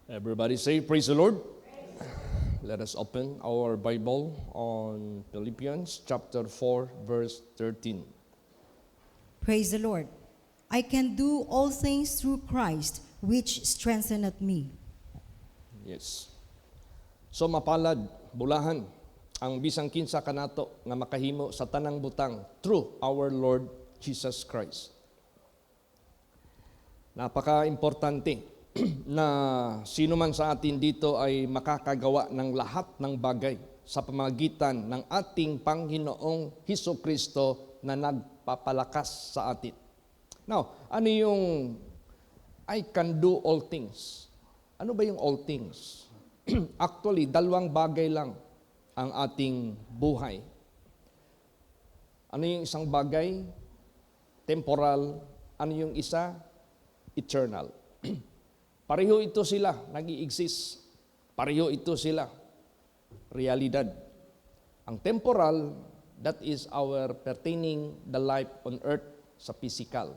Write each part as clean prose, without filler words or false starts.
Everybody say, praise the Lord. Let us open our Bible on Philippians chapter 4, verse 13. Praise the Lord. I can do all things through Christ, which strengtheneth me. Yes. So mapalad, bulahan, ang bisang kinsa kanato nga makahimo sa tanang butang through our Lord Jesus Christ. Napaka-importante na sino man sa atin dito ay makakagawa ng lahat ng bagay sa pamamagitan ng ating Panginoong Hesukristo na nagpapalakas sa atin. Now, ano yung I can do all things? Ano ba yung all things? Actually, dalawang bagay lang ang ating buhay. Ano yung isang bagay? Temporal. Ano yung isa? Eternal. Pareho ito sila, nag-i-exist. Pareho ito sila, realidad. Ang temporal, that is our pertaining the life on earth sa physical.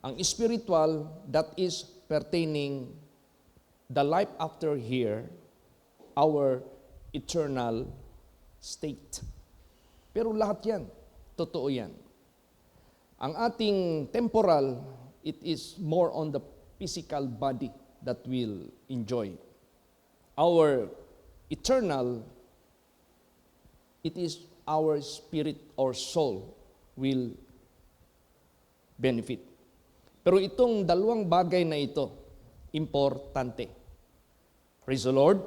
Ang spiritual, that is pertaining the life after here, our eternal state. Pero lahat yan, totoo yan. Ang ating temporal, it is more on the physical body that will enjoy. Our eternal, it is our spirit or soul will benefit. Pero itong dalawang bagay na ito, importante. Praise the Lord.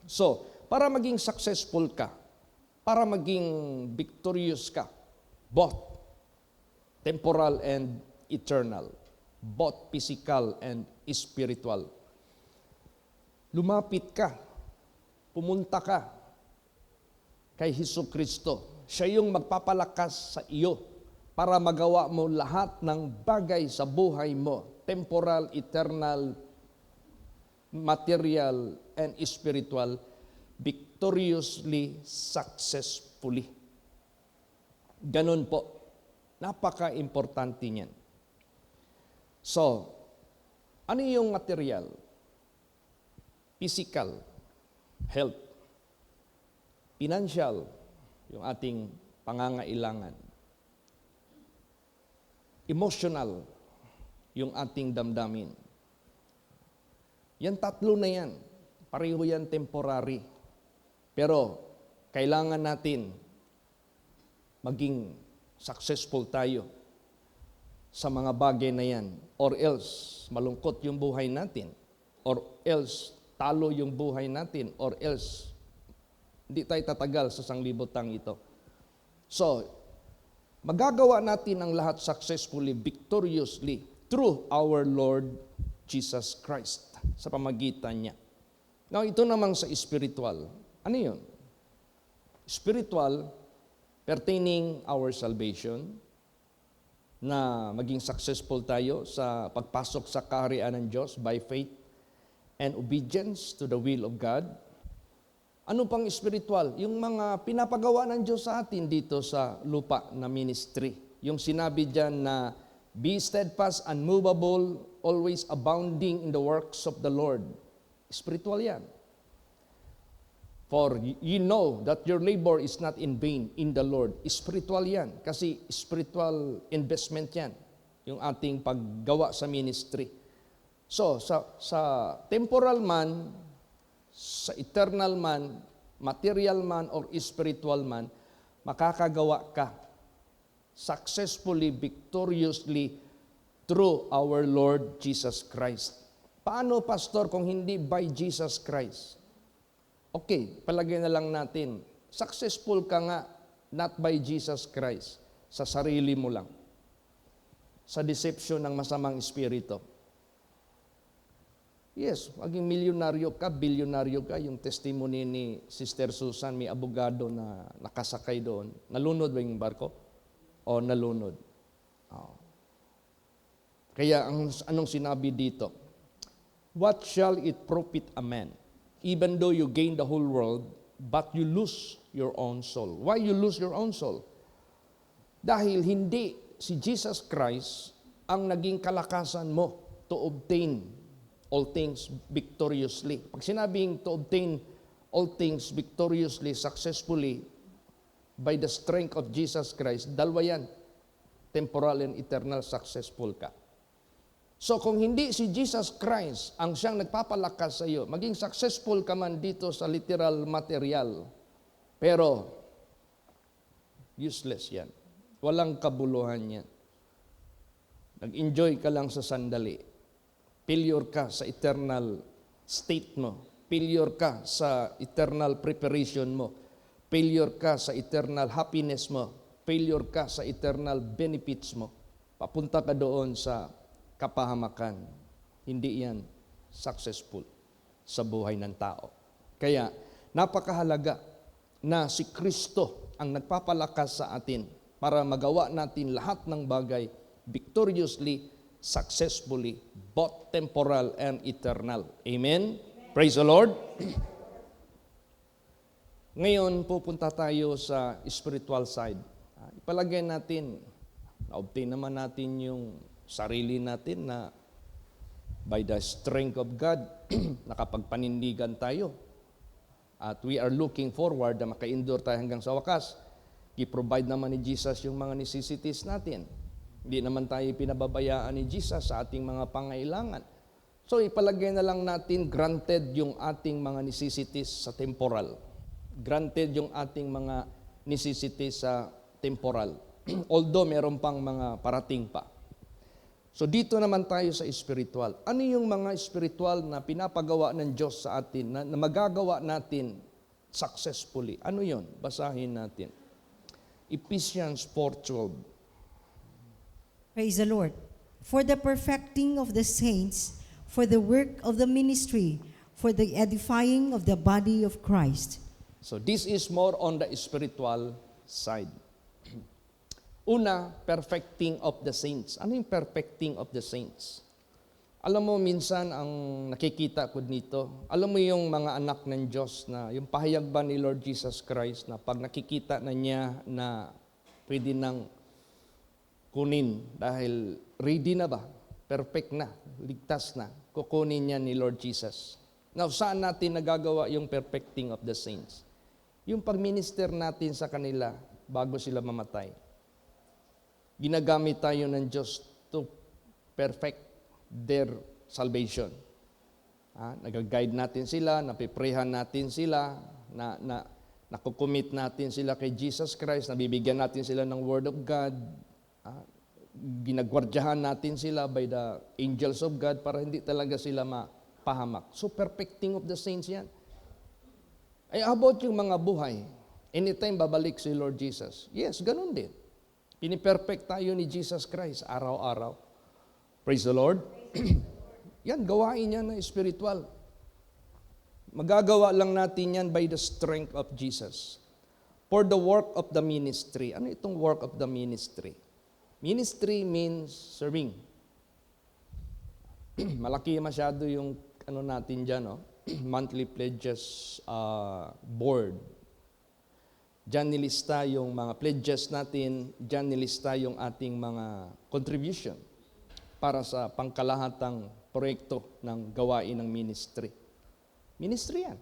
So, para maging successful ka, para maging victorious ka, both temporal and eternal, both physical and spiritual. Lumapit ka, pumunta ka kay Hesukristo. Siya yung magpapalakas sa iyo para magawa mo lahat ng bagay sa buhay mo, temporal, eternal, material, and spiritual, victoriously, successfully. Ganun po. Napaka-importante niyan. So, ano yung material? Physical, health. Financial, yung ating pangangailangan. Emotional, yung ating damdamin. Yan tatlo na yan. Pareho yan temporary. Pero, kailangan natin maging successful tayo sa mga bagay na yan, or else malungkot yung buhay natin, or else talo yung buhay natin, or else hindi tayo tatagal sa sanglibotang ito. So, magagawa natin ang lahat successfully, victoriously, through our Lord Jesus Christ, sa pamagitan niya. Now, ito namang sa spiritual. Ano yun? Spiritual, pertaining our salvation, na maging successful tayo sa pagpasok sa kaharian ng Diyos by faith and obedience to the will of God. Ano pang spiritual? Yung mga pinapagawa ng Diyos sa atin dito sa lupa na ministry. Yung sinabi dyan na, be steadfast, unmovable, always abounding in the works of the Lord. Spiritual yan. For you know that your labor is not in vain in the Lord. Spiritual yan. Kasi spiritual investment yan. Yung ating paggawa sa ministry. So, sa temporal man, sa eternal man, material man, or spiritual man, makakagawa ka successfully, victoriously, through our Lord Jesus Christ. Paano, Pastor, kung hindi by Jesus Christ? Okay, palagay na lang natin, successful ka nga not by Jesus Christ, sa sarili mo lang, sa deception ng masamang espiritu. Yes, maging milyonaryo ka, bilyonaryo ka, yung testimony ni Sister Susan, may abogado na nakasakay doon. Nalunod ba yung barko? O nalunod? Oh. Kaya anong sinabi dito? What shall it profit a man? Even though you gain the whole world, but you lose your own soul. Why you lose your own soul? Dahil hindi si Jesus Christ ang naging kalakasan mo to obtain all things victoriously. Pag sinabing to obtain all things victoriously, successfully, by the strength of Jesus Christ, dalawa yan, temporal and eternal successful ka. So kung hindi si Jesus Christ ang siyang nagpapalakas sa iyo, maging successful ka man dito sa literal material, pero useless yan. Walang kabuluhan yan. Nag-enjoy ka lang sa sandali. Failure ka sa eternal state mo. Failure ka sa eternal preparation mo. Failure ka sa eternal happiness mo. Failure ka sa eternal benefits mo. Papunta ka doon sa kapahamakan. Hindi yan successful sa buhay ng tao. Kaya, napakahalaga na si Kristo ang nagpapalakas sa atin para magawa natin lahat ng bagay victoriously, successfully, both temporal and eternal. Amen? Praise the Lord. Ngayon, pupunta tayo sa spiritual side. Ipalagay natin, na-obtain naman natin yung sarili natin na by the strength of God, nakapagpanindigan tayo. At we are looking forward na maka-endure tayo hanggang sa wakas. I-provide naman ni Jesus yung mga necessities natin. Hindi naman tayo pinababayaan ni Jesus sa ating mga pangailangan. So ipalagay na lang natin granted yung ating mga necessities sa temporal. Granted yung ating mga necessities sa temporal. Although meron pang mga parating pa. So dito naman tayo sa spiritual. Ano yung mga spiritual na pinapagawa ng Diyos sa atin na magagawa natin successfully? Ano yon? Basahin natin. Ephesians 4:12. Praise the Lord. For the perfecting of the saints, for the work of the ministry, for the edifying of the body of Christ. So this is more on the spiritual side. Una, perfecting of the saints. Ano yung perfecting of the saints? Alam mo, minsan ang nakikita ko dito, alam mo yung mga anak ng Diyos na yung pahayag ba ni Lord Jesus Christ na pag nakikita na niya na pwede nang kunin dahil ready na ba? Perfect na, ligtas na, kukunin niya ni Lord Jesus. Now, saan natin nagagawa yung perfecting of the saints? Yung pag-minister natin sa kanila bago sila mamatay. Ginagamit tayo ng Diyos to perfect their salvation. Nag-guide natin sila, napiprehan natin sila, nakukumit natin sila kay Jesus Christ, nabibigyan natin sila ng Word of God, ginagwardyahan natin sila by the angels of God para hindi talaga sila mapahamak. So perfecting of the saints yan. Ay about yung mga buhay, anytime babalik si Lord Jesus. Yes, ganun din. Piniperfect tayo ni Jesus Christ araw-araw. Praise the Lord. Yan, gawain yan na spiritual. Magagawa lang natin yan by the strength of Jesus. For the work of the ministry. Ano itong work of the ministry? Ministry means serving. Malaki masyado yung ano natin dyan, no? Monthly pledges board. Diyan nilista yung mga pledges natin, diyan nilista yung ating mga contribution para sa pangkalahatang proyekto ng gawain ng ministry. Ministry yan.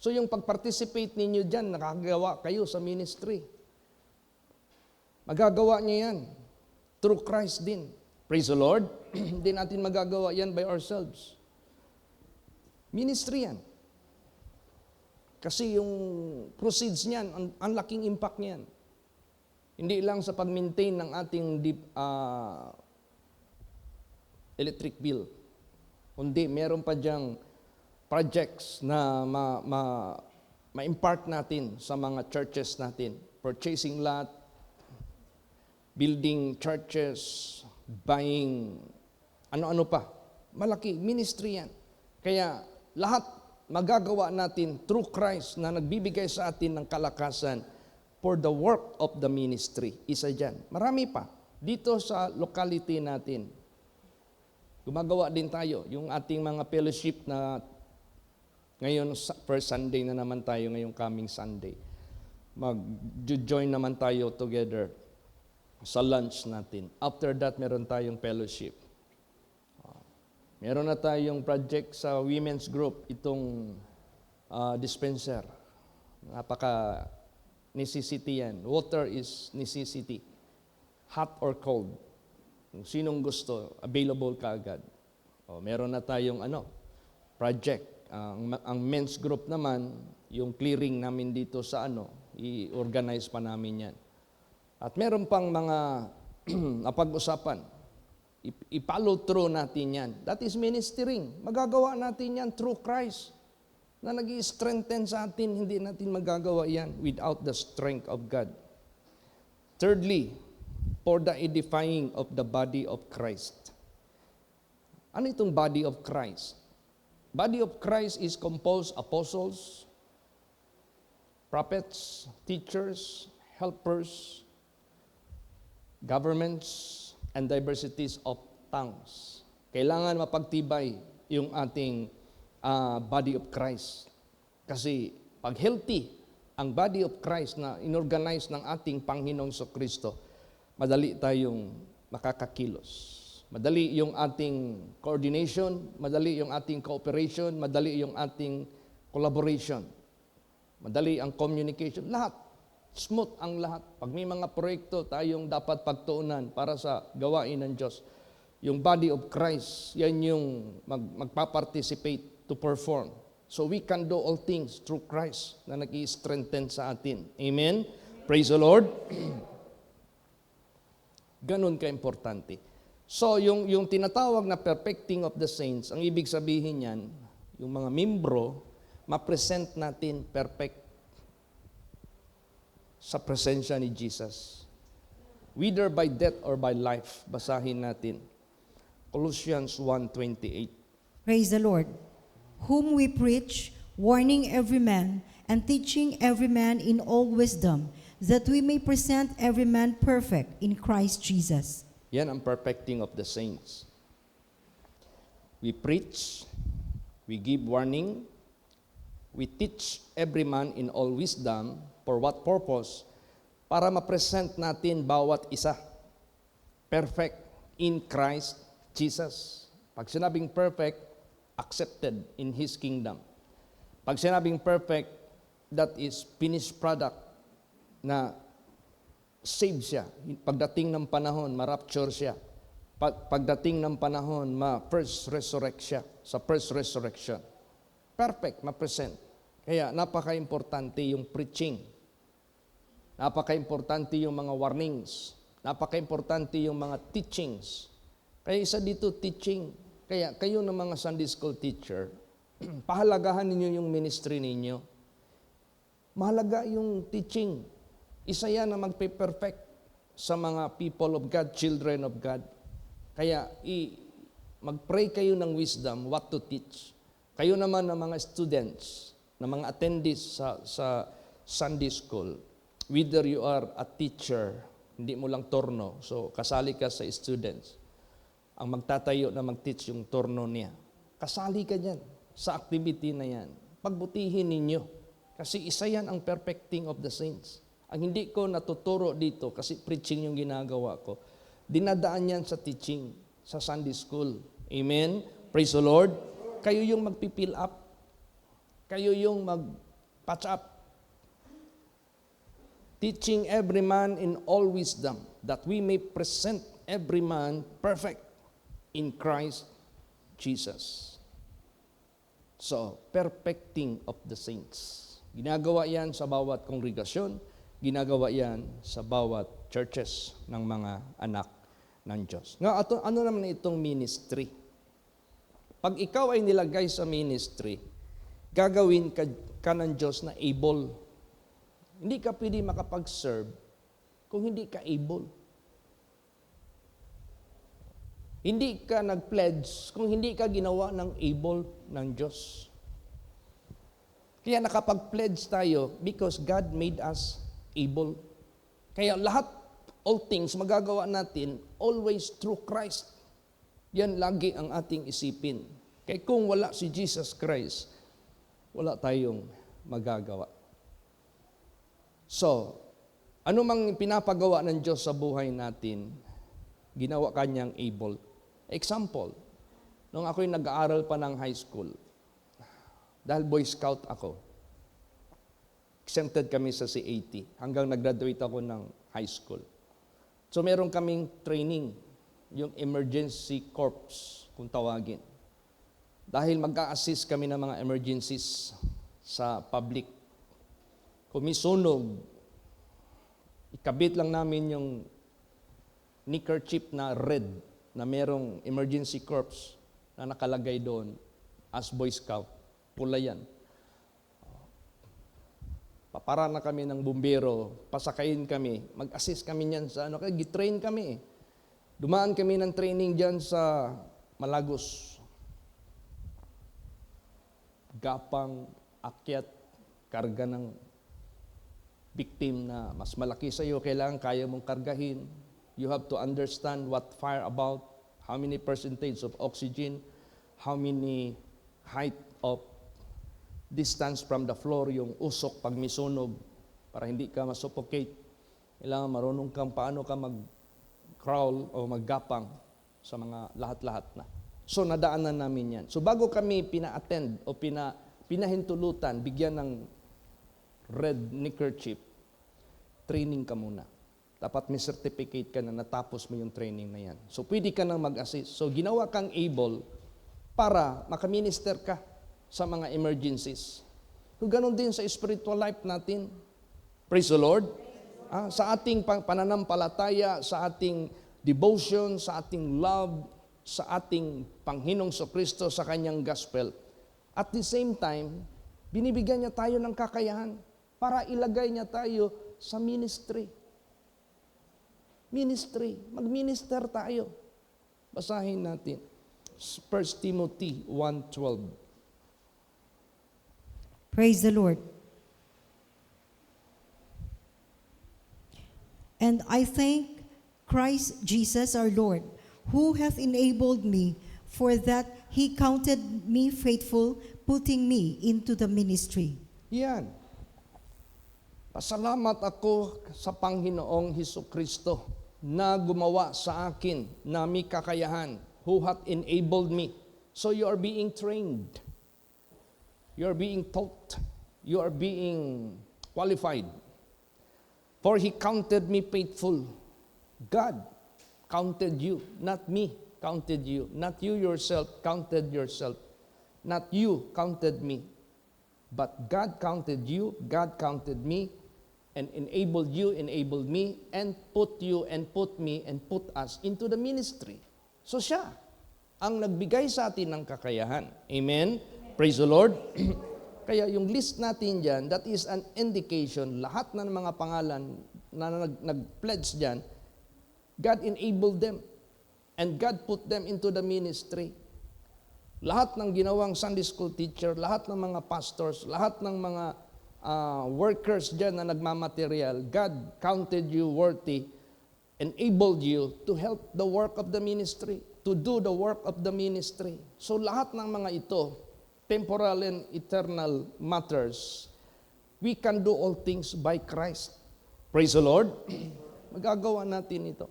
So yung pag-participate ninyo diyan, nakagawa kayo sa ministry. Magagawa niyo yan through Christ din. Praise the Lord. Hindi natin magagawa yan by ourselves. Ministry yan. Kasi yung proceeds niyan, ang laking impact niyan. Hindi lang sa pag-maintain ng ating electric bill. Kundi meron pa diyang projects na ma-impart natin sa mga churches natin. Purchasing lot, building churches, buying, ano-ano pa. Malaki, ministry yan. Kaya lahat magagawa natin through Christ na nagbibigay sa atin ng kalakasan for the work of the ministry. Isa dyan. Marami pa. Dito sa locality natin, gumagawa din tayo. Yung ating mga fellowship na ngayon, first Sunday na naman tayo, ngayong coming Sunday. Mag-join naman tayo together sa lunch natin. After that, meron tayong fellowship. Meron na tayong project sa women's group, itong dispenser. Napaka necessity yan. Water is necessity. Hot or cold. Kung sinong gusto, available ka agad. Meron na tayong project. Ang men's group naman, yung clearing namin dito sa i-organize pa namin yan. At meron pang mga napag-usapan. I-follow through natin yan. That is ministering. Magagawa natin yan through Christ. Na nag-i-strengthen sa atin, hindi natin magagawa yan without the strength of God. Thirdly, for the edifying of the body of Christ. Ano itong body of Christ? Body of Christ is composed apostles, prophets, teachers, helpers, governments, and diversities of tongues. Kailangan mapagtibay yung ating body of Christ. Kasi pag healthy ang body of Christ na inorganize ng ating Panginoong Kristo, madali tayong makakakilos. Madali yung ating coordination, madali yung ating cooperation, madali yung ating collaboration. Madali ang communication. Lahat. Smooth ang lahat. Pag may mga proyekto tayong dapat pagtuunan para sa gawain ng Diyos, yung body of Christ, yan yung magpaparticipate to perform. So we can do all things through Christ na nag-i-strengthen sa atin. Amen? Praise the Lord. Ganun ka-importante. So yung tinatawag na perfecting of the saints, ang ibig sabihin yan, yung mga membro, ma-present natin perfect sa presensya ni Jesus. Whether by death or by life, basahin natin. Colossians 1:28. Praise the Lord. Whom we preach, warning every man, and teaching every man in all wisdom, that we may present every man perfect in Christ Jesus. Yan ang perfecting of the saints. We preach, we give warning, we teach every man in all wisdom. For what purpose? Para ma-present natin bawat isa perfect in Christ Jesus. Pag sinabing perfect, accepted in His kingdom. Pag sinabing perfect, that is finished product na saved siya. Pagdating ng panahon, ma-rapture siya. Pagdating ng panahon, ma-first resurrect siya sa first resurrection. Perfect, ma-present. Kaya napaka-importante yung preaching. Napaka-importante yung mga warnings. Napaka-importante yung mga teachings. Kaya isa dito, teaching. Kaya kayo ng mga Sunday school teacher, pahalagahan ninyo yung ministry ninyo. Mahalaga yung teaching. Isa yan na magpe-perfect sa mga people of God, children of God. Kaya mag-pray kayo ng wisdom what to teach. Kayo naman ng mga students, ng mga attendees sa Sunday school, whether you are a teacher, hindi mo lang turno, so kasali ka sa students. Ang magtatayo na mag-teach yung turno niya. Kasali ka dyan sa activity na yan. Pagbutihin ninyo. Kasi isa yan ang perfecting of the saints. Ang hindi ko natuturo dito, kasi preaching yung ginagawa ko, dinadaan yan sa teaching, sa Sunday school. Amen? Praise the Lord. Kayo yung magpipill up. Kayo yung mag-patch up. Teaching every man in all wisdom, that we may present every man perfect in Christ Jesus. So, perfecting of the saints. Ginagawa yan sa bawat kongregasyon, ginagawa yan sa bawat churches ng mga anak ng Diyos. Nga, ano naman itong ministry? Pag ikaw ay nilagay sa ministry, gagawin ka ng Diyos na able. Hindi ka pwede makapag-serve kung hindi ka able. Hindi ka nag-pledge kung hindi ka ginawa ng able ng Diyos. Kaya nakapag-pledge tayo because God made us able. Kaya lahat, all things, magagawa natin always through Christ. Yan lagi ang ating isipin. Kaya kung wala si Jesus Christ, wala tayong magagawa. So, ano mang pinapagawa ng Diyos sa buhay natin, ginawa kanyang able. Example, Nung ako'y nag-aaral pa ng high school, dahil Boy Scout ako, exempted kami sa C80 hanggang nag-graduate ako ng high school. So meron kaming training, yung emergency corps, kung tawagin. Dahil mag-a-assist kami ng mga emergencies sa public. Kung may sunog, ikabit lang namin yung neckerchief na red na merong emergency corps na nakalagay doon as Boy Scout. Pula yan. Papara na kami ng bumbero, pasakayin kami, mag-assist kami niyan sa kaya gitrain kami. Dumaan kami ng training diyan sa Malagos. Gapang, akyat, karga ng victim na mas malaki sa iyo, kailangan kaya mong kargahin. You have to understand what fire about, how many percentage of oxygen, how many height of distance from the floor, yung usok pag may sunog, para hindi ka masuffocate. Kailangan marunong kang paano ka mag-crawl o maggapang sa mga lahat-lahat na. So nadaanan namin yan. So bago kami pina-attend o pinahintulutan, bigyan ng red neckerchief, training ka muna. Dapat may certificate ka na natapos mo yung training na yan. So pwede ka nang mag-assist. So ginawa kang able para makaminister ka sa mga emergencies. So ganon din sa spiritual life natin. Praise the Lord. Sa ating pananampalataya, sa ating devotion, sa ating love, sa ating Panginoong Kristo, sa Kanyang gospel. At the same time, binibigyan niya tayo ng kakayahan para ilagay niya tayo sa ministry. Ministry. Mag-minister tayo. Basahin natin. 1 Timothy 1:12. Praise the Lord. And I thank Christ Jesus our Lord, who hath enabled me, for that He counted me faithful, putting me into the ministry. Yan. Pasalamat ako sa Panginoong Hesukristo na gumawa sa akin na may kakayahan, who hath enabled me. So you are being trained. You are being taught. You are being qualified. For He counted me faithful. God counted you, not me counted you. Not you yourself counted yourself. Not you counted me. But God counted you, God counted me, and enabled you, enabled me, and put you, and put me, and put us into the ministry. So siya ang nagbigay sa atin ng kakayahan. Amen? Praise the Lord. Kaya yung list natin dyan, that is an indication, lahat ng mga pangalan na nag-pledge dyan, God enabled them. And God put them into the ministry. Lahat ng ginawang Sunday school teacher, lahat ng mga pastors, lahat ng mga workers dyan na nagmamaterial, God counted you worthy, enabled you to help the work of the ministry, to do the work of the ministry. So lahat ng mga ito, temporal and eternal matters, we can do all things by Christ. Praise the Lord. Magagawa natin ito.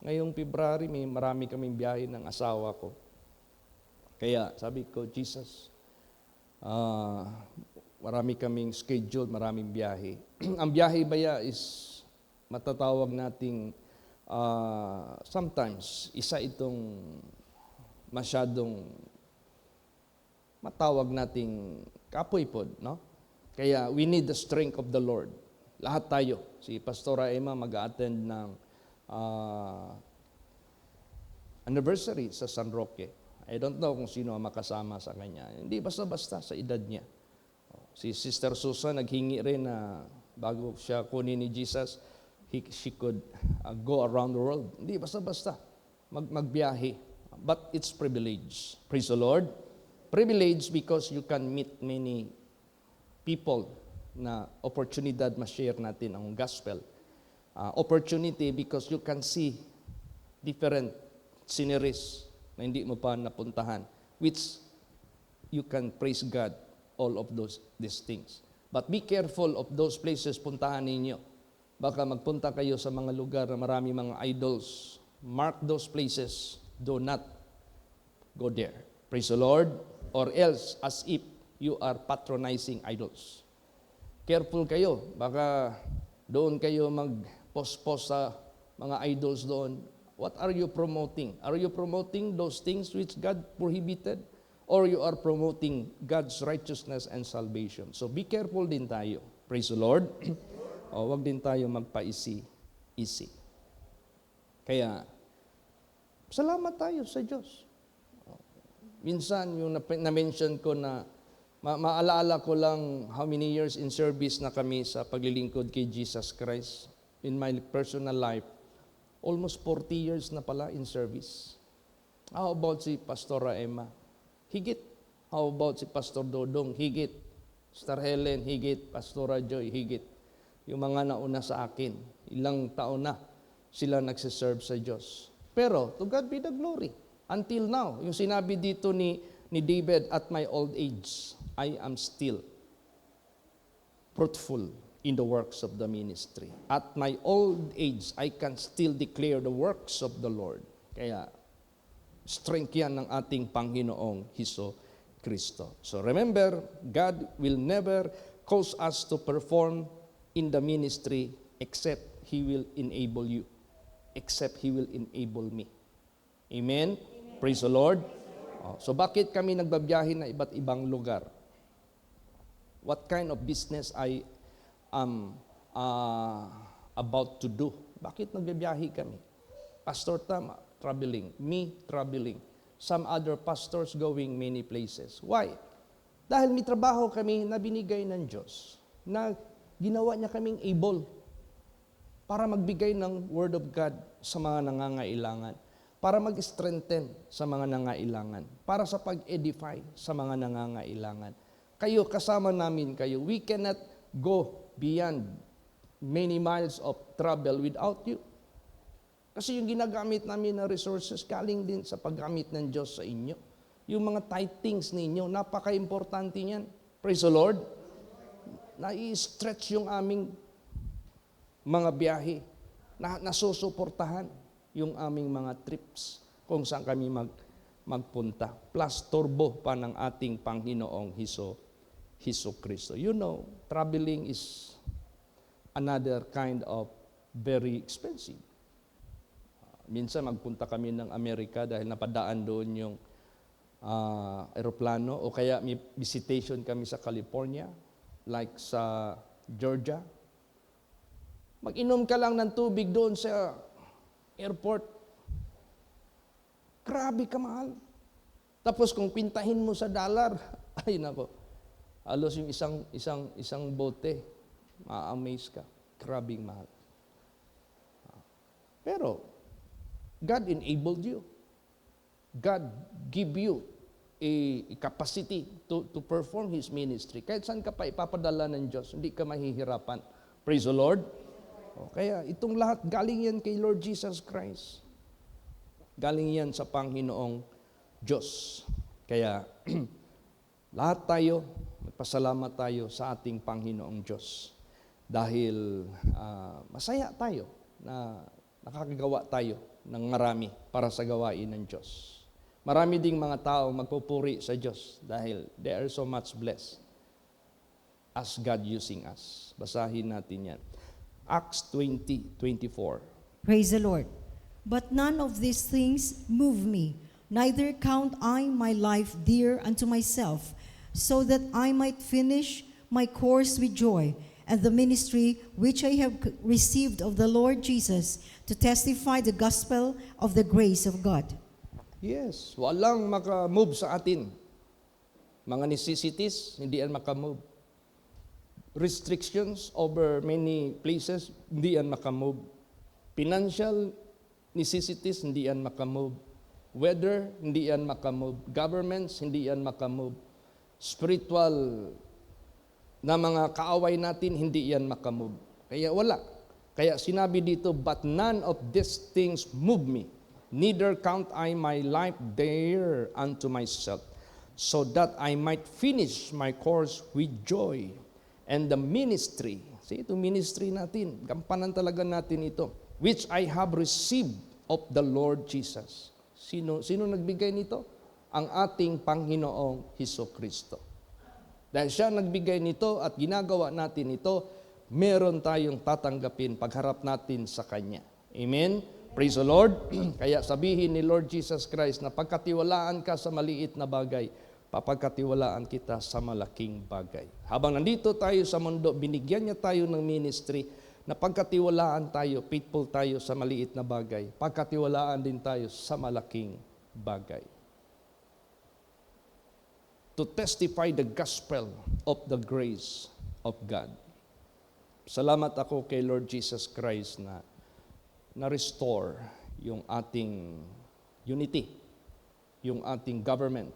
Ngayong February, marami kaming biyahe ng asawa ko. Kaya sabi ko, Jesus, marami kaming schedule, maraming biyahe. Ang biyahe baya is matatawag nating sometimes isa itong masyadong matawag nating kapoy pod, no? Kaya we need the strength of the Lord. Lahat tayo. Si Pastora Emma mag-a-attend ng anniversary sa San Roque. I don't know kung sino ang makasama sa kanya. Hindi basta-basta sa edad niya. Si Sister Susan naghingi rin na bago siya kunin ni Jesus, she could go around the world. Hindi basta-basta magbiyahe. But it's privilege. Praise the Lord. Privilege because you can meet many people na oportunidad ma-share natin ang gospel. Opportunity because you can see different sceneries na hindi mo pa napuntahan, which you can praise God all of these things. But be careful of those places puntahan ninyo. Baka magpunta kayo sa mga lugar na marami mga idols. Mark those places. Do not go there. Praise the Lord. Or else, as if you are patronizing idols. Careful kayo. Baka doon kayo mag-post sa mga idols doon. What are you promoting? Are you promoting those things which God prohibited? Or you are promoting God's righteousness and salvation? So be careful din tayo. Praise the Lord. O, wag din tayo magpa-easy. Kaya, salamat tayo sa Diyos. Minsan, yung na-mention ko na, maalaala ko lang how many years in service na kami sa paglilingkod kay Jesus Christ. In my personal life, almost 40 years na pala in service. How about si Pastora Emma? Higit. How about si Pastor Dodong? Higit. Sister Helen, higit. Pastora Joy, higit. Yung mga nauna sa akin, ilang taon na sila nagsiserve sa Diyos. Pero, to God be the glory. Until now, yung sinabi dito ni David, at my old age, I am still fruitful in the works of the ministry. At my old age, I can still declare the works of the Lord. Kaya, strength yan ng ating Panginoong Hesus Kristo. So remember, God will never cause us to perform in the ministry except He will enable you. Except He will enable me. Amen? Praise the Lord. So bakit kami nagbabiyahe na iba't ibang lugar? What kind of business I am about to do? Bakit nagbabiyahe kami? Pastor Tam, traveling. Me, traveling. Some other pastors going many places. Why? Dahil may trabaho kami na binigay ng Diyos, na ginawa niya kaming able para magbigay ng Word of God sa mga nangangailangan, para mag-strengthen sa mga nangangailangan, para sa pag-edify sa mga nangangailangan. Kayo, kasama namin kayo. We cannot go beyond many miles of travel without you. Kasi yung ginagamit namin na resources, galing din sa paggamit ng Diyos sa inyo. Yung mga tithings ninyo, napaka-importante niyan. Praise the Lord. Na-i-stretch yung aming mga biyahe, nasusuportahan yung aming mga trips kung saan kami magpunta. Plus turbo pa ng ating Panginoong Hesus Kristo. You know, traveling is another kind of very expensive. Minsan magpunta kami ng Amerika dahil napadaan doon yung aeroplano, o kaya may visitation kami sa California, like sa Georgia. Mag-inom ka lang ng tubig doon sa airport. Grabe ka mahal. Tapos kung pintahin mo sa dollar, ay nako, halos yung isang bote, ma-amaze ka. Grabe mahal. Pero, God enabled you. God give you a capacity to perform His ministry. Kahit saan ka pa ipapadala ng Diyos, hindi ka mahihirapan. Praise the Lord. O, kaya itong lahat, galing yan kay Lord Jesus Christ. Galing yan sa Panginoong Diyos. Kaya, lahat tayo, magpasalamat tayo sa ating Panginoong Diyos. Dahil masaya tayo na nakakagawa tayo ng marami para sa gawain ng Diyos. Marami ding mga tao magpupuri sa Diyos dahil they are so much blessed as God using us. Basahin natin yan. Acts 20:24. Praise the Lord. But none of these things move me, neither count I my life dear unto myself, so that I might finish my course with joy, and the ministry which I have received of the Lord Jesus, to testify the gospel of the grace of God. Yes, walang makamove sa atin. Mga necessities, hindi yan makamove. Restrictions over many places, hindi yan makamove. Financial necessities, hindi yan makamove. Weather, hindi yan makamove. Governments, hindi yan makamove. Spiritual na mga kaaway natin, hindi yan makamove. Kaya wala. Kaya sinabi dito, but none of these things move me, neither count I my life dear unto myself, so that I might finish my course with joy. And the ministry, see, ito ministry natin, gampanan talaga natin ito, which I have received of the Lord Jesus. Sino nagbigay nito? ang ating Panginoong Hesukristo. Dahil siya nagbigay nito at ginagawa natin ito, meron tayong tatanggapin pagharap natin sa Kanya. Amen? Praise the Lord. Kaya sabihin ni Lord Jesus Christ na pagkatiwalaan ka sa maliit na bagay, papagkatiwalaan kita sa malaking bagay. Habang nandito tayo sa mundo, binigyan niya tayo ng ministry na pagkatiwalaan tayo, faithful tayo sa maliit na bagay, pagkatiwalaan din tayo sa malaking bagay. To testify the gospel of the grace of God. Salamat ako kay Lord Jesus Christ na na-restore yung ating unity, yung ating government,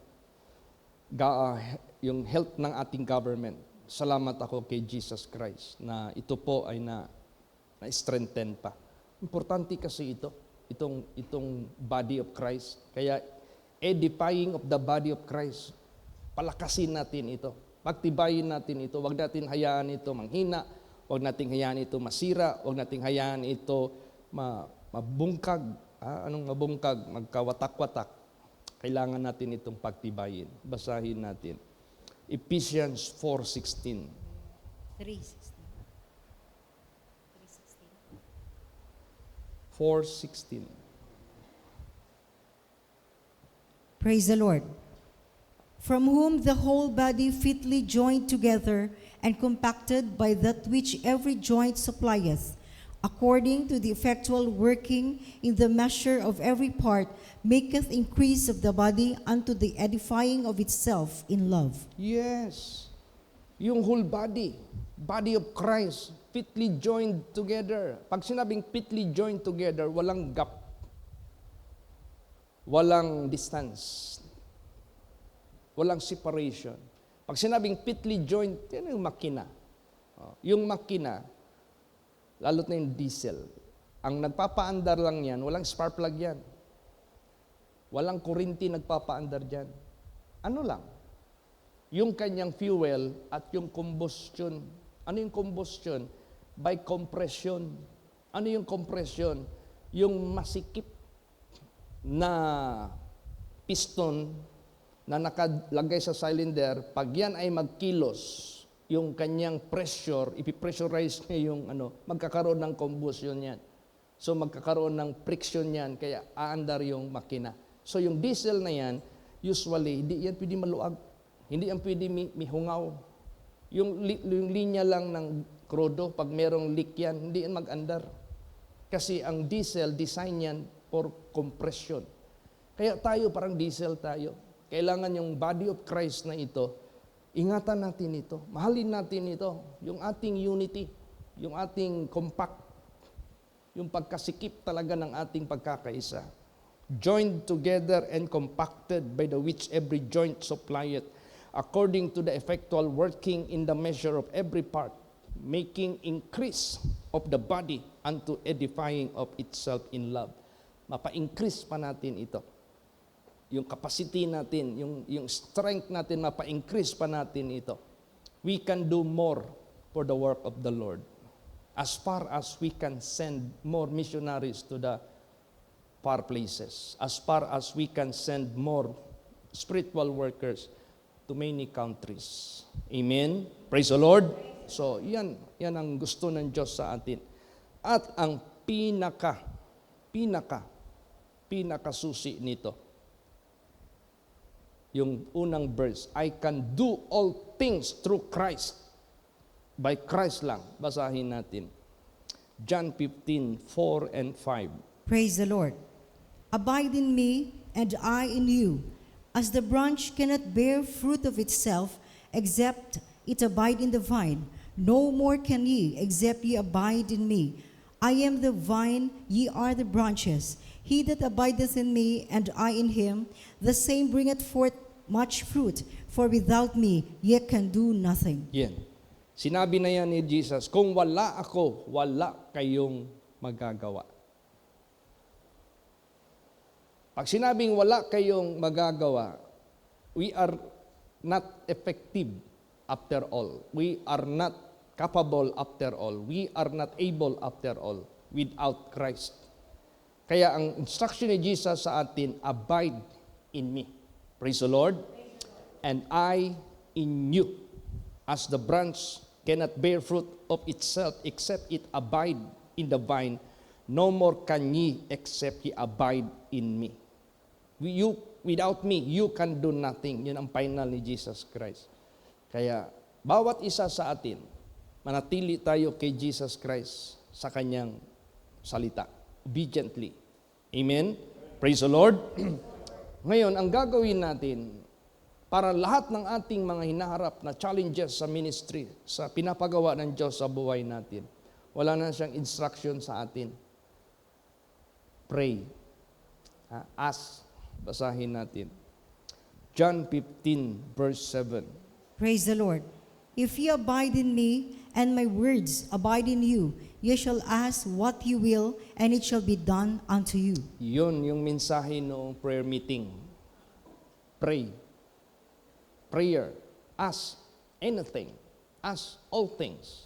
yung health ng ating government. Salamat ako kay Jesus Christ na ito po ay na-strengthen pa. Importante kasi itong body of Christ. Kaya edifying of the body of Christ, palakasin natin ito. Pagtibayin natin ito. Huwag natin hayaan ito manghina. Huwag natin hayaan ito masira. Huwag natin hayaan ito mabungkag. Anong mabungkag? Magkawatak-watak. Kailangan natin itong pagtibayin. Basahin natin. Ephesians 4:16. 4:16. Praise the Lord. From whom the whole body fitly joined together and compacted by that which every joint supplieth, according to the effectual working in the measure of every part, maketh increase of the body unto the edifying of itself in love. Yes. Yung whole body of Christ, fitly joined together. Pag sinabing fitly joined together, walang gap. Walang distance. Walang separation. Pag sinabing fitly joined, yan yung makina. Yung makina, lalo't na yung diesel. Ang nagpapaandar lang yan, walang spark plug yan. Walang kurinti nagpapaandar dyan. Ano lang? Yung kanyang fuel at yung combustion. Ano yung combustion? By compression. Ano yung compression? Yung masikip na piston na nakalagay sa cylinder, pag yan ay magkilos, yung kanyang pressure, ipipressurize niya yung magkakaroon ng combustion yan. So magkakaroon ng friction yan, kaya aandar yung makina. So yung diesel na yan, usually, hindi yan pwede maluag. Hindi yan pwede mihungaw. Yung linya lang ng krudo, pag merong leak yan, hindi yan mag-andar. Kasi ang diesel, design yan for compression. Kaya tayo, parang diesel tayo. Kailangan yung body of Christ na ito, ingatan natin ito, mahalin natin ito, yung ating unity, yung ating compact, yung pagkasikip talaga ng ating pagkakaisa. Joined together and compacted by the which every joint supplieth, according to the effectual working in the measure of every part, making increase of the body unto edifying of itself in love. Mapa-increase pa natin ito. Yung capacity natin, yung strength natin, mapa-increase pa natin ito. We can do more for the work of the Lord. As far as we can send more missionaries to the far places. As far as we can send more spiritual workers to many countries. Amen? Praise the Lord. So, yan ang gusto ng Diyos sa atin. At ang pinakasusi nito, yung unang verse, I can do all things through Christ. By Christ lang. Basahin natin. John 15:4 and 5. Praise the Lord. Abide in me, and I in you. As the branch cannot bear fruit of itself, except it abide in the vine, no more can ye, except ye abide in me. I am the vine, ye are the branches. He that abideth in me, and I in him, the same bringeth forth much fruit, for without me ye can do nothing. Yan. Sinabi na yan ni Jesus, kung wala ako, wala kayong magagawa. Pag sinabing wala kayong magagawa, we are not effective after all. We are not capable after all. We are not able after all without Christ. Kaya ang instruction ni Jesus sa atin, abide in me. Praise the Lord. And I in you, as the branch cannot bear fruit of itself except it abide in the vine, no more can ye except ye abide in me. Without me, you can do nothing. Yun ang final ni Jesus Christ. Kaya, bawat isa sa atin, manatili tayo kay Jesus Christ sa kanyang salita. Obediently. Amen? Praise the Lord. Ngayon, ang gagawin natin, para lahat ng ating mga hinaharap na challenges sa ministry, sa pinapagawa ng Diyos sa buhay natin, wala na siyang instruction sa atin. Pray. Ask. Basahin natin. John 15, verse 7. Praise the Lord. If ye abide in me, and my words abide in you, ye shall ask what you will, and it shall be done unto you. Yun yung mensahe noong prayer meeting. Pray. Prayer. Ask anything. Ask all things.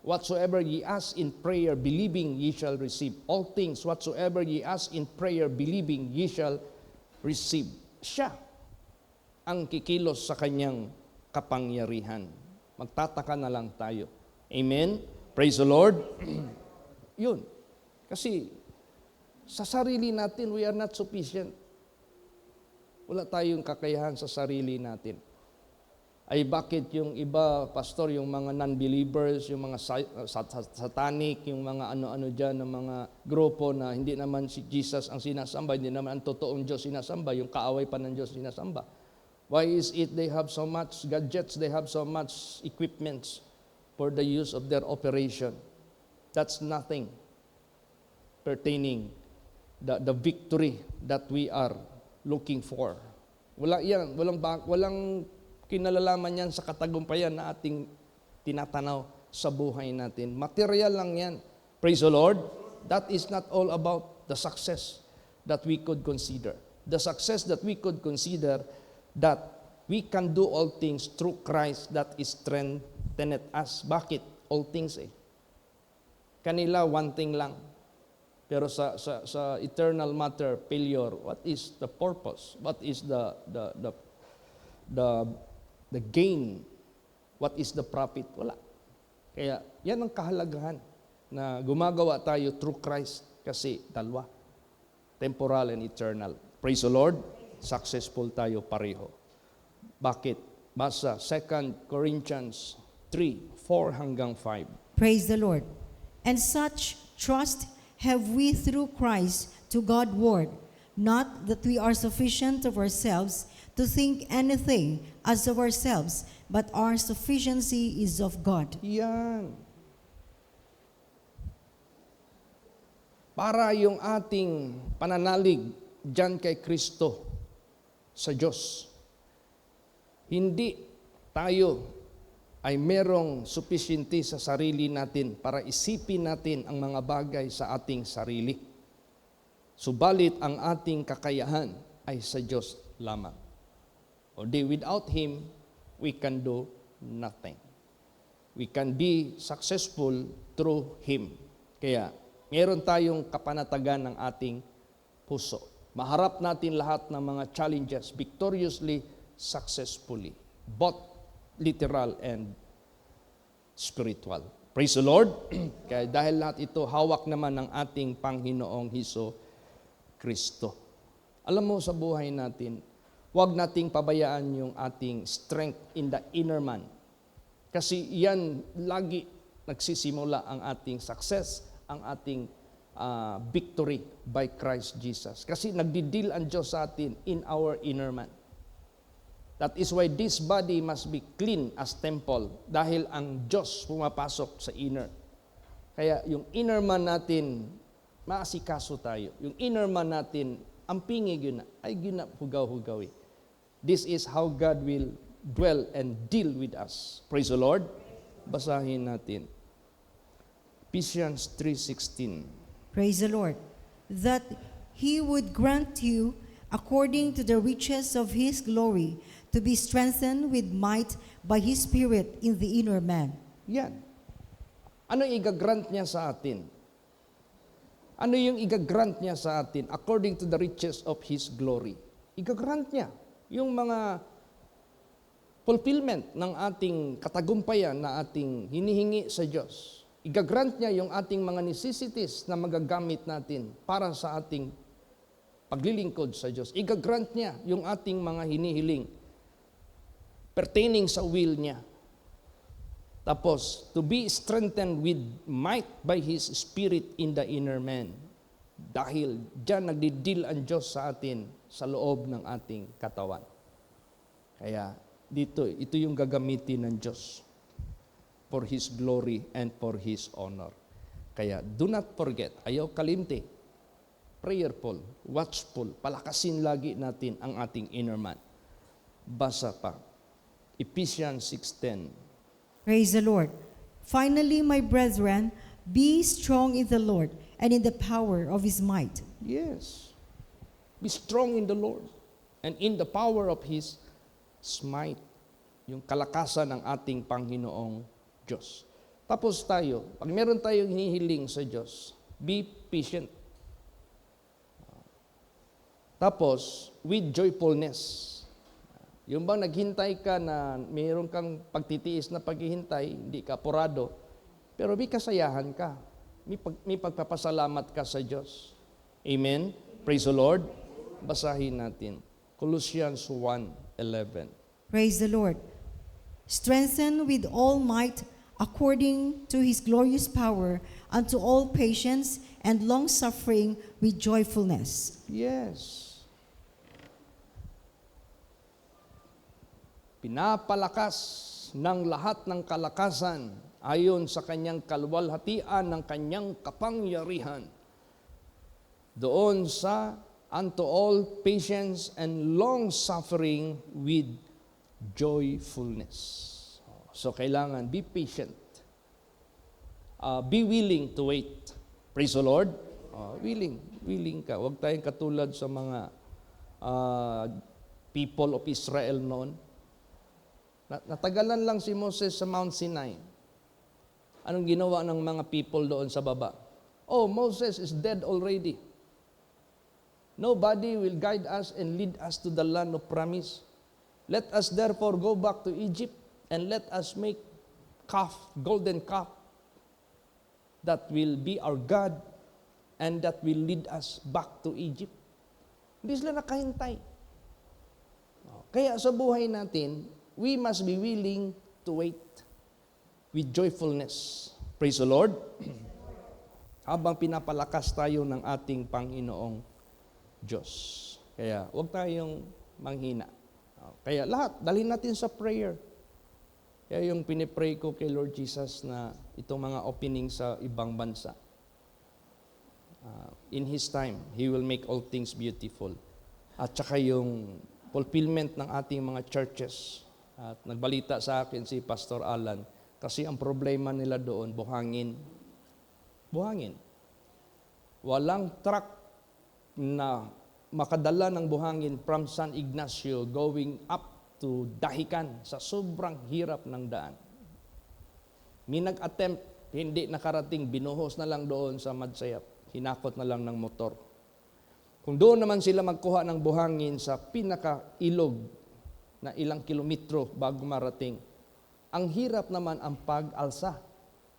Whatsoever ye ask in prayer, believing, ye shall receive. All things, whatsoever ye ask in prayer, believing, ye shall receive. Siya ang kikilos sa kanyang kapangyarihan. Magtataka na lang tayo. Amen? Praise the Lord. Yun. Kasi sa sarili natin, we are not sufficient. Wala tayong kakayahan sa sarili natin. Ay bakit yung iba, pastor, yung mga non-believers, yung mga satanic, yung mga ano-ano dyan, ng mga grupo na hindi naman si Jesus ang sinasamba, hindi naman ang totoong Diyos sinasamba, yung kaaway pa ng Diyos sinasamba. Why is it they have so much gadgets, they have so much equipments for the use of their operation? That's nothing pertaining the victory that we are looking for. Wala yan, walang kinalalaman yan sa katagumpayan na ating tinatanaw sa buhay natin. Material lang yan. Praise the Lord. That is not all about the success that we could consider. The success that we could consider that we can do all things through Christ that is strengthened us. Bakit? All things Kanila, one thing lang. Pero sa eternal matter, failure, what is the purpose? What is the gain? What is the profit? Wala. Kaya yan ang kahalagahan na gumagawa tayo through Christ kasi dalawa. Temporal and eternal. Praise the Lord. Successful tayo pareho. Bakit? Basa 2 Corinthians 3:4 hanggang 5. Praise the Lord. And such trust have we through Christ to Godward, not that we are sufficient of ourselves to think anything as of ourselves, but our sufficiency is of God. Yan. Para yung ating pananalig dyan kay Kristo sa Diyos. Hindi tayo ay merong sufficiency sa sarili natin para isipin natin ang mga bagay sa ating sarili. Subalit ang ating kakayahan ay sa Diyos lamang. O di without Him, we can do nothing. We can be successful through Him. Kaya, meron tayong kapanatagan ng ating puso. Maharap natin lahat ng mga challenges victoriously, successfully. Both literal and spiritual. Praise the Lord. Kaya dahil lahat ito, hawak naman ng ating Panginoong Hesus Kristo. Alam mo sa buhay natin, huwag nating pabayaan yung ating strength in the inner man. Kasi yan lagi nagsisimula ang ating success, ang ating victory by Christ Jesus. Kasi nagdidil ang Diyos sa atin in our inner man. That is why this body must be clean as temple dahil ang Diyos pumapasok sa inner. Kaya yung inner man natin, maasikaso tayo. Yung inner man natin, ang pingig yun na, ay yun na hugaw-hugaw. This is how God will dwell and deal with us. Praise the Lord. Basahin natin. Ephesians 3:16. Praise the Lord. That He would grant you, according to the riches of His glory, to be strengthened with might by His Spirit in the inner man. Yan. Ano yung igagrant niya sa atin? Ano yung igagrant niya sa atin according to the riches of His glory? Igagrant niya yung mga fulfillment ng ating katagumpayan na ating hinihingi sa Diyos. Igagrant niya yung ating mga necessities na magagamit natin para sa ating paglilingkod sa Diyos. Igagrant niya yung ating mga hinihiling pertaining sa will niya. Tapos, to be strengthened with might by His Spirit in the inner man. Dahil diyan nagdidil ang Diyos sa atin sa loob ng ating katawan. Kaya dito, ito yung gagamitin ng Diyos for His glory and for His honor. Kaya do not forget, ayaw kalimti, prayerful, watchful, palakasin lagi natin ang ating inner man. Basa pa, Ephesians 6:10. Praise the Lord. Finally, my brethren, be strong in the Lord and in the power of His might. Yes. Be strong in the Lord and in the power of His might. Yung kalakasan ng ating Panginoong Diyos. Tapos tayo, pag meron tayong hinihiling sa Diyos, be patient. Tapos, with joyfulness. Yung bang naghintay ka na mayroon kang pagtitiis na paghihintay, hindi ka apurado, pero may kasayahan ka. May pagpapasalamat ka sa Diyos. Amen? Praise the Lord. Basahin natin. Colossians 1:11. Praise the Lord. Strengthen with all might according to His glorious power unto all patience and long-suffering with joyfulness. Yes. Pinapalakas ng lahat ng kalakasan ayon sa kanyang kaluwalhatian ng kanyang kapangyarihan. Doon sa unto all patience and long-suffering with joyfulness. So kailangan be patient. Be willing to wait. Praise the Lord. Willing ka. Huwag tayong katulad sa mga people of Israel noon. Natagalan lang si Moses sa Mount Sinai. Anong ginawa ng mga people doon sa baba? Oh, Moses is dead already. Nobody will guide us and lead us to the land of promise. Let us therefore go back to Egypt and let us make golden calf that will be our God and that will lead us back to Egypt. Hindi sila nakahintay. Kaya sa buhay natin, we must be willing to wait with joyfulness. Praise the Lord. Habang pinapalakas tayo ng ating Panginoong Diyos. Kaya huwag tayong manghina. Kaya lahat, dalhin natin sa prayer. Kaya yung pinipray ko kay Lord Jesus na itong mga opening sa ibang bansa. In His time, He will make all things beautiful. At saka yung fulfillment ng ating mga churches. At nagbalita sa akin si Pastor Alan, kasi ang problema nila doon, buhangin. Buhangin. Walang truck na makadala ng buhangin from San Ignacio going up to Dahican sa sobrang hirap ng daan. May nag-attempt, hindi nakarating, binuhos na lang doon sa Madsayap. Hinakot na lang ng motor. Kung doon naman sila magkuha ng buhangin sa pinaka-ilog na ilang kilometro bago marating, ang hirap naman ang pag-alsa.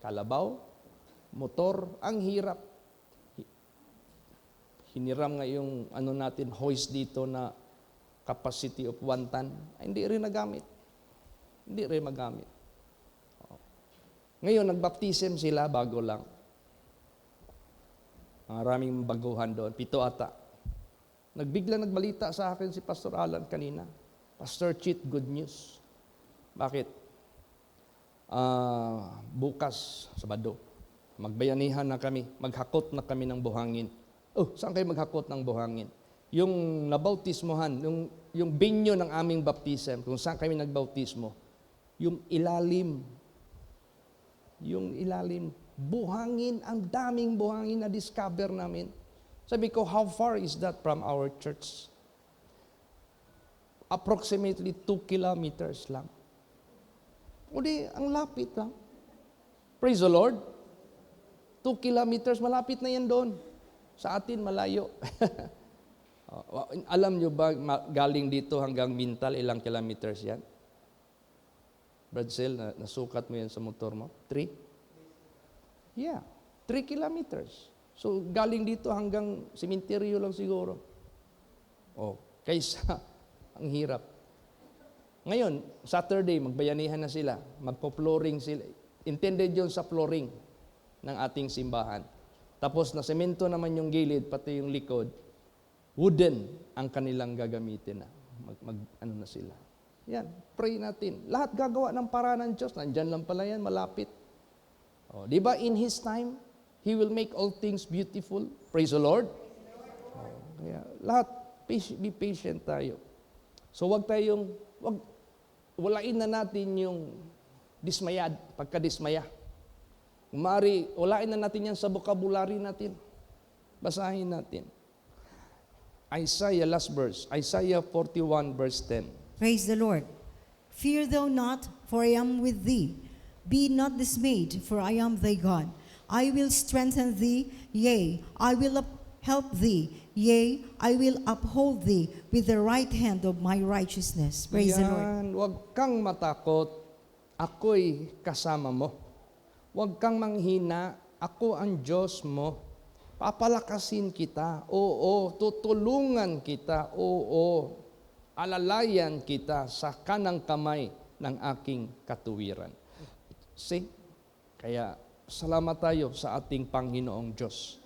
Kalabaw, motor, ang hirap. Hiniram nga yung natin, hoist dito na capacity of 1 ton, hindi rin nagamit. Hindi rin magamit. Ngayon, nagbaptism sila bago lang. Maraming baguhan doon, 7 ata. Nagbalita sa akin si Pastor Alan kanina. Pastor Chit, good news. Bakit? Bukas, Sabado, magbayanihan na kami, maghakot na kami ng buhangin. Oh, saan kayo maghakot ng buhangin? Yung nabautismohan, yung venue ng aming baptism, kung saan kami nagbautismo, yung ilalim, buhangin, ang daming buhangin na discover namin. Sabi ko, how far is that from our church? Approximately 2 kilometers lang. O di, ang lapit lang. Praise the Lord. 2 kilometers, malapit na yan doon. Sa atin, malayo. Alam nyo ba, galing dito hanggang Mintal, ilang kilometers yan? Brad Sel, nasukat mo yan sa motor mo? 3? Yeah, 3 kilometers. So, galing dito hanggang sementeryo lang siguro. Kaysa, ang hirap. Ngayon, Saturday, magbayanihan na sila. Magpo-flooring sila. Intended yun sa flooring ng ating simbahan. Tapos, na semento naman yung gilid, pati yung likod. Wooden ang kanilang gagamitin na. Ano na sila. Yan, pray natin. Lahat gagawa ng paraan ng Diyos. Nandyan lang pala yan, malapit. Di ba, in His time, He will make all things beautiful. Praise the Lord. Kaya, lahat, be patient tayo. So, walain na natin yung pagkadismaya. Umari, walain na natin yan sa vocabulary natin. Basahin natin. Isaiah, last verse. Isaiah 41, verse 10. Praise the Lord. Fear thou not, for I am with thee. Be not dismayed, for I am thy God. I will strengthen thee, yea, I will help thee, yea, I will uphold thee with the right hand of my righteousness. Praise the Lord. Huwag kang matakot, ako'y kasama mo. Huwag kang manghina, ako ang Diyos mo. Papalakasin kita, oo, tutulungan kita, oo, alalayan kita sa kanang kamay ng aking katuwiran. See? Kaya salamat tayo sa ating Panginoong Diyos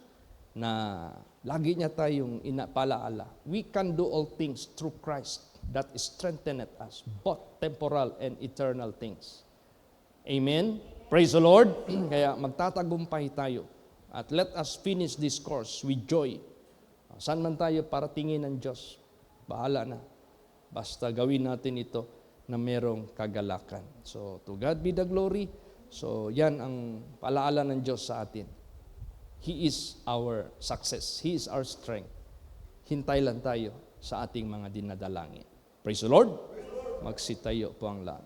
na lagi niya tayong inapalaala. We can do all things through Christ that strengtheneth us, both temporal and eternal things. Amen? Praise the Lord. Kaya magtatagumpay tayo. At let us finish this course with joy. Saan man tayo para tingin ng Diyos, bahala na. Basta gawin natin ito na merong kagalakan. So, to God be the glory. So, yan ang paalaala ng Diyos sa atin. He is our success. He is our strength. Hintay lang tayo sa ating mga dinadalangin. Praise the Lord. Magsitayo po ang lahat.